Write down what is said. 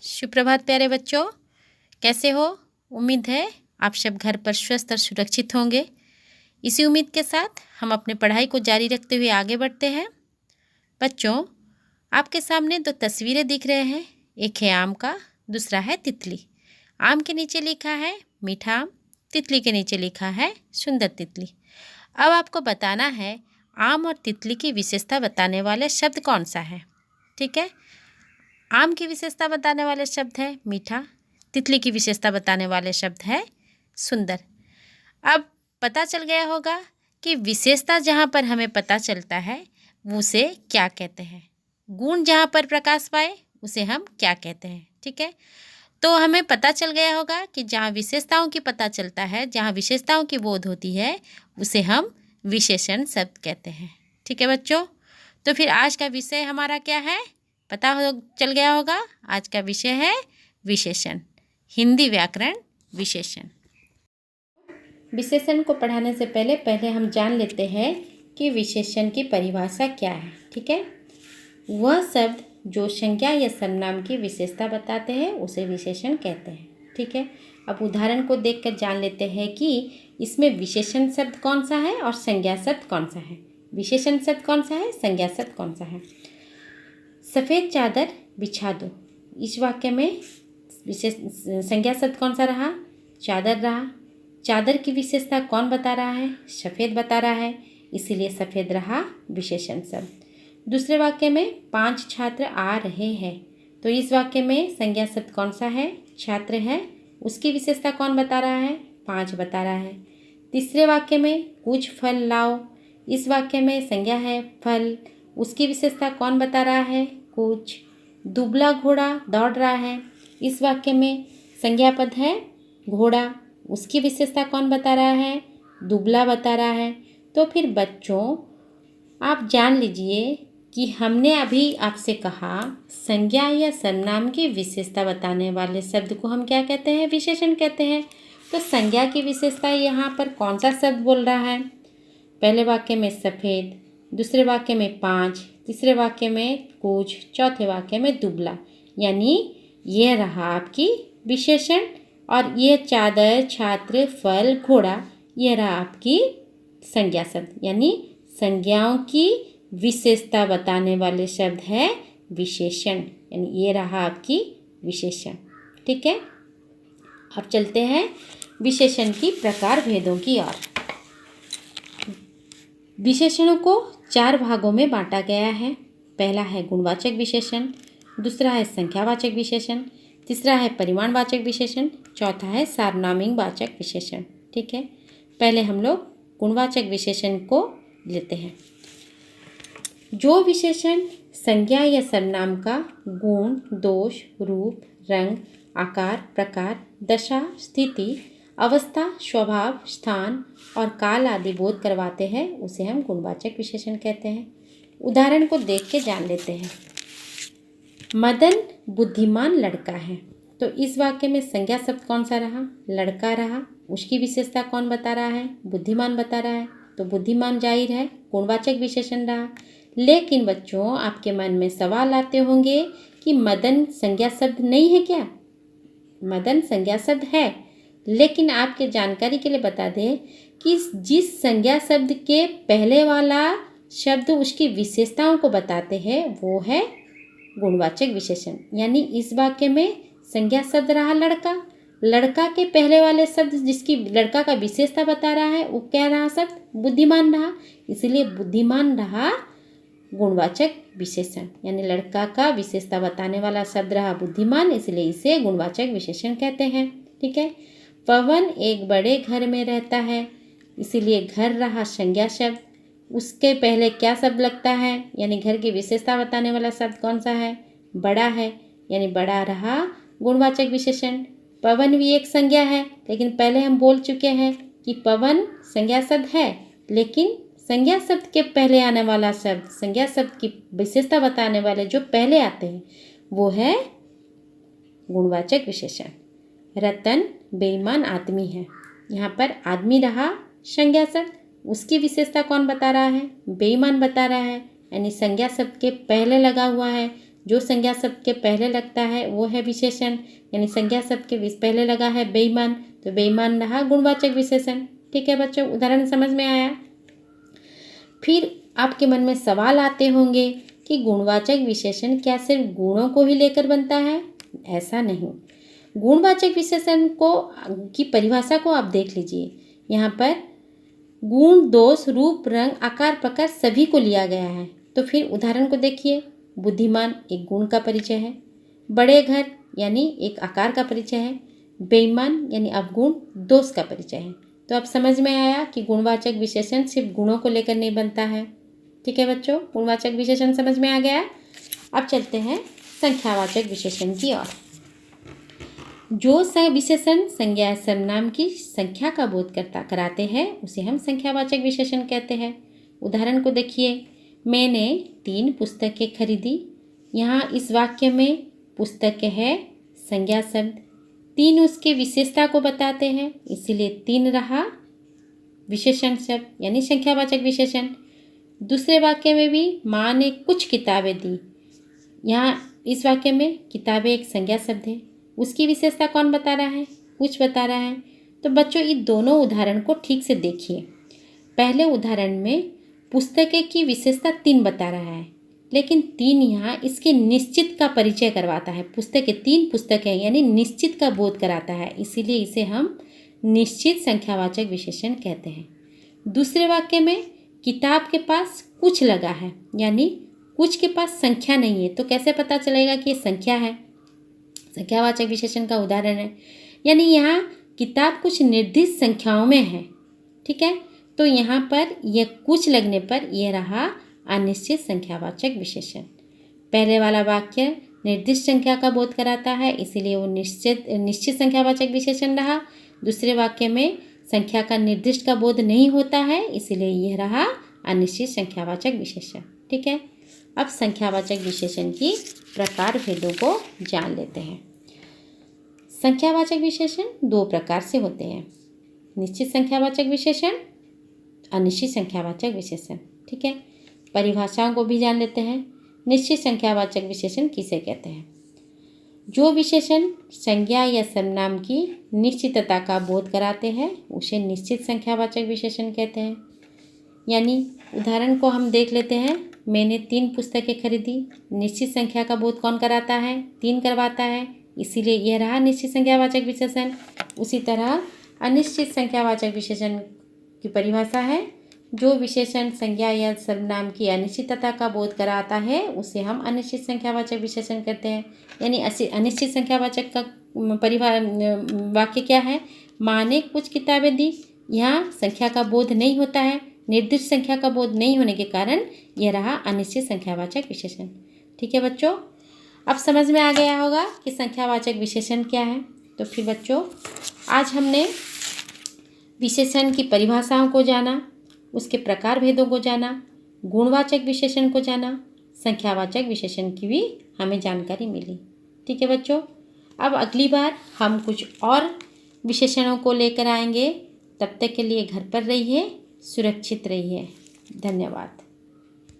सुप्रभात प्यारे बच्चों, कैसे हो? उम्मीद है आप सब घर पर स्वस्थ और सुरक्षित होंगे। इसी उम्मीद के साथ हम अपने पढ़ाई को जारी रखते हुए आगे बढ़ते हैं। बच्चों, आपके सामने दो तस्वीरें दिख रहे हैं। एक है आम का, दूसरा है तितली। आम के नीचे लिखा है मीठा आम, तितली के नीचे लिखा है सुंदर तितली। अब आपको बताना है आम और तितली की विशेषता बताने वाले शब्द कौन सा है। ठीक है, आम की विशेषता बताने वाले शब्द है मीठा, तितली की विशेषता बताने वाले शब्द है सुंदर। अब पता चल गया होगा कि विशेषता जहाँ पर हमें पता चलता है उसे क्या कहते हैं। गुण जहाँ पर प्रकाश पाए उसे हम क्या कहते हैं। ठीक है, तो हमें पता चल गया होगा कि जहाँ विशेषताओं की पता चलता है, जहाँ विशेषताओं की बोध होती है उसे हम विशेषण शब्द कहते हैं। ठीक है बच्चों, तो फिर आज का विषय हमारा क्या है चल गया होगा। आज का विषय है विशेषण, हिंदी व्याकरण विशेषण। विशेषण को पढ़ाने से पहले हम जान लेते हैं कि विशेषण की परिभाषा क्या है। ठीक है, वह शब्द जो संज्ञा या सर्वनाम की विशेषता बताते हैं उसे विशेषण कहते हैं। ठीक है, अब उदाहरण को देखकर जान लेते हैं कि इसमें विशेषण शब्द कौन सा है और संज्ञा शब्द कौन सा है। विशेषण शब्द कौन सा है, संज्ञा शब्द कौन सा है। सफ़ेद चादर बिछा दो, इस वाक्य में विशेष संज्ञा शब्द कौन सा रहा, चादर रहा। चादर की विशेषता कौन बता रहा है, सफ़ेद बता रहा है, इसीलिए सफ़ेद रहा विशेषण शब्द। दूसरे वाक्य में 5 छात्र आ रहे हैं, तो इस वाक्य में संज्ञा शब्द कौन सा है, छात्र है, उसकी विशेषता कौन बता रहा है, 5 बता रहा है। तीसरे वाक्य में कुछ फल लाओ, इस वाक्य में संज्ञा है फल, उसकी विशेषता कौन बता रहा है, कुछ। दुबला घोड़ा दौड़ रहा है, इस वाक्य में संज्ञा पद है घोड़ा, उसकी विशेषता कौन बता रहा है, दुबला बता रहा है। तो फिर बच्चों आप जान लीजिए कि हमने अभी आपसे कहा संज्ञा या सर्वनाम की विशेषता बताने वाले शब्द को हम क्या कहते हैं, विशेषण कहते हैं। तो संज्ञा की विशेषता यहाँ पर कौन सा शब्द बोल रहा है, पहले वाक्य में सफ़ेद, दूसरे वाक्य में 5, तीसरे वाक्य में कुछ, चौथे वाक्य में दुबला, यानी ये रहा आपकी विशेषण। और ये चादर, छात्र, फल, घोड़ा, ये रहा आपकी संज्ञा शब्द, यानी संज्ञाओं की विशेषता बताने वाले शब्द है विशेषण, यानी ये रहा आपकी विशेषण। ठीक है, अब चलते हैं विशेषण की प्रकार भेदों की ओर। विशेषणों को 4 भागों में बांटा गया है। पहला है गुणवाचक विशेषण, दूसरा है संख्यावाचक विशेषण, तीसरा है परिमाणवाचक विशेषण, चौथा है सार्वनामिक वाचक विशेषण। ठीक है, पहले हम लोग गुणवाचक विशेषण को लेते हैं। जो विशेषण संज्ञा या सर्वनाम का गुण, दोष, रूप, रंग, आकार, प्रकार, दशा, स्थिति, अवस्था, स्वभाव, स्थान और काल आदि बोध करवाते हैं उसे हम गुणवाचक विशेषण कहते हैं। उदाहरण को देख के जान लेते हैं। मदन बुद्धिमान लड़का है, तो इस वाक्य में संज्ञा शब्द कौन सा रहा, लड़का रहा, उसकी विशेषता कौन बता रहा है, बुद्धिमान बता रहा है, तो बुद्धिमान जाहिर है गुणवाचक विशेषण रहा। लेकिन बच्चों आपके मन में सवाल आते होंगे कि मदन संज्ञा शब्द नहीं है क्या। मदन संज्ञा शब्द है, लेकिन आपके जानकारी के लिए बता दें कि जिस संज्ञा शब्द के पहले वाला शब्द उसकी विशेषताओं को बताते हैं वो है गुणवाचक विशेषण। यानी इस वाक्य में संज्ञा शब्द रहा लड़का, लड़का के पहले वाले शब्द जिसकी लड़का का विशेषता बता रहा है वो क्या रहा शब्द, बुद्धिमान रहा, इसलिए बुद्धिमान रहा गुणवाचक विशेषण। यानी लड़का का विशेषता बताने वाला शब्द रहा बुद्धिमान, इसलिए इसे गुणवाचक विशेषण कहते हैं। ठीक है, पवन एक बड़े घर में रहता है, इसीलिए घर रहा संज्ञा शब्द, उसके पहले क्या शब्द लगता है, यानी घर की विशेषता बताने वाला शब्द कौन सा है, बड़ा है, यानी बड़ा रहा गुणवाचक विशेषण। पवन भी एक संज्ञा है, लेकिन पहले हम बोल चुके हैं कि पवन संज्ञा शब्द है, लेकिन संज्ञा शब्द के पहले आने वाला शब्द, संज्ञा शब्द की विशेषता बताने वाले जो पहले आते हैं वो है गुणवाचक विशेषण। रतन बेईमान आदमी है, यहाँ पर आदमी रहा संज्ञा शब्द, उसकी विशेषता कौन बता रहा है, बेईमान बता रहा है, यानी संज्ञा शब्द के पहले लगा हुआ है जो संज्ञा शब्द के पहले लगता है वो है विशेषण, यानी संज्ञा शब्द के पहले लगा है बेईमान, तो बेईमान रहा गुणवाचक विशेषण। ठीक है बच्चों, उदाहरण समझ में आया। फिर आपके मन में सवाल आते होंगे कि गुणवाचक विशेषण क्या सिर्फ गुणों को ही लेकर बनता है? ऐसा नहीं। गुणवाचक विशेषण की परिभाषा को आप देख लीजिए। यहाँ पर गुण, दोष, रूप, रंग, आकार, प्रकार सभी को लिया गया है। तो फिर उदाहरण को देखिए। बुद्धिमान एक गुण का परिचय है, बड़े घर यानी एक आकार का परिचय है, बेईमान यानी अवगुण, दोष का परिचय है। तो अब समझ में आया कि गुणवाचक विशेषण सिर्फ गुणों को लेकर नहीं बनता है। ठीक है बच्चों, गुणवाचक विशेषण समझ में आ गया। अब चलते हैं संख्यावाचक विशेषण की ओर। जो विशेषण संज्ञा सर्वनाम की संख्या का बोध कराते हैं उसे हम संख्यावाचक विशेषण कहते हैं। उदाहरण को देखिए। मैंने 3 पुस्तकें खरीदी। यहाँ इस वाक्य में पुस्तक है संज्ञा शब्द, 3 उसके विशेषता को बताते हैं, इसीलिए 3 रहा विशेषण शब्द यानी संख्यावाचक विशेषण। दूसरे वाक्य में भी माँ ने कुछ किताबें दी। यहाँ इस वाक्य में किताबें एक संज्ञा शब्द है, उसकी विशेषता कौन बता रहा है? कुछ बता रहा है। तो बच्चों इन दोनों उदाहरण को ठीक से देखिए। पहले उदाहरण में पुस्तकें की विशेषता 3 बता रहा है, लेकिन 3 यहाँ इसके निश्चित का परिचय करवाता है। पुस्तकें 3 पुस्तकें यानी निश्चित का बोध कराता है, इसीलिए इसे हम निश्चित संख्यावाचक विशेषण कहते हैं। दूसरे वाक्य में किताब के पास कुछ लगा है, यानी कुछ के पास संख्या नहीं है, तो कैसे पता चलेगा कि ये संख्या है? संख्यावाचक विशेषण का उदाहरण है, यानी यहाँ किताब कुछ निर्दिष्ट संख्याओं में है। ठीक है, तो यहाँ पर यह कुछ लगने पर यह रहा अनिश्चित संख्यावाचक विशेषण। पहले वाला वाक्य निर्दिष्ट संख्या का बोध कराता है, इसीलिए वो निश्चित संख्यावाचक विशेषण रहा। दूसरे वाक्य में संख्या का निर्दिष्ट का बोध नहीं होता है, इसीलिए यह रहा अनिश्चित संख्यावाचक विशेषण। ठीक है, अब संख्यावाचक विशेषण की प्रकार भेदों को जान लेते हैं। संख्यावाचक विशेषण 2 प्रकार से होते हैं, निश्चित संख्यावाचक विशेषण, अनिश्चित संख्यावाचक विशेषण। ठीक है, परिभाषाओं को भी जान लेते हैं। निश्चित संख्यावाचक विशेषण किसे कहते हैं? जो विशेषण संज्ञा या सर्वनाम की निश्चितता का बोध कराते हैं उसे निश्चित संख्यावाचक विशेषण कहते हैं। यानी उदाहरण को हम देख लेते हैं। मैंने 3 पुस्तकें खरीदी। निश्चित संख्या का बोध कौन कराता है? 3 करवाता है, इसीलिए यह रहा निश्चित संख्यावाचक विशेषण। उसी तरह अनिश्चित संख्यावाचक विशेषण की परिभाषा है, जो विशेषण संज्ञा या सर्वनाम की अनिश्चितता का बोध कराता है उसे हम अनिश्चित संख्यावाचक विशेषण कहते हैं। यानी अनिश्चित संख्यावाचक का वाक्य क्या है? माँ ने कुछ किताबें दी। यहाँ संख्या का बोध नहीं होता है, निर्दिष्ट संख्या का बोध नहीं होने के कारण यह रहा अनिश्चित संख्यावाचक विशेषण। ठीक है बच्चों, अब समझ में आ गया होगा कि संख्यावाचक विशेषण क्या है। तो फिर बच्चों आज हमने विशेषण की परिभाषाओं को जाना, उसके प्रकार भेदों को जाना, गुणवाचक विशेषण को जाना, संख्यावाचक विशेषण की भी हमें जानकारी मिली। ठीक है बच्चों, अब अगली बार हम कुछ और विशेषणों को लेकर आएंगे। तब तक के लिए घर पर रहिए, सुरक्षित रहिए। धन्यवाद।